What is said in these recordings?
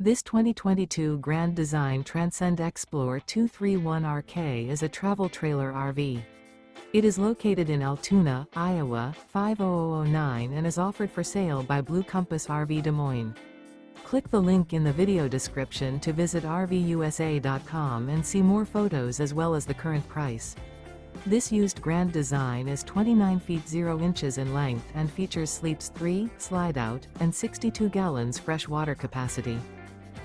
This 2022 Grand Design Transcend Xplor 231RK is a travel trailer RV. It is located in Altoona, Iowa, 50009 and is offered for sale by Blue Compass RV Des Moines. Click the link in the video description to visit RVUSA.com and see more photos as well as the current price. This used Grand Design is 29 feet 0 inches in length and features sleeps 3, Slideout, and 62 gallons fresh water capacity.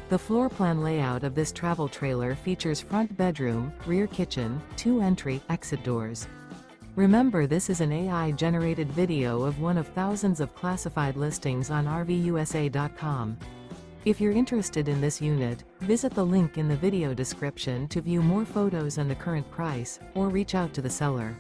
The floor plan layout of this travel trailer features front bedroom, rear kitchen, 2 entry/exit doors. Remember, this is an AI-generated video of one of thousands of classified listings on RVUSA.com. If you're interested in this unit, visit the link in the video description to view more photos and the current price, or reach out to the seller.